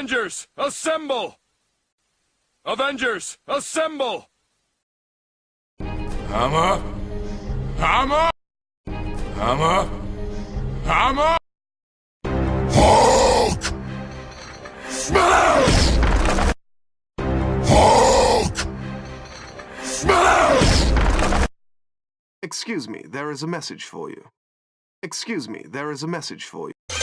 Avengers, assemble! Avengers, assemble! Hammer! Hammer! Hammer! Hammer! Hulk! Smash! Hulk! Smash! Excuse me, there is a message for you. Excuse me, there is a message for you.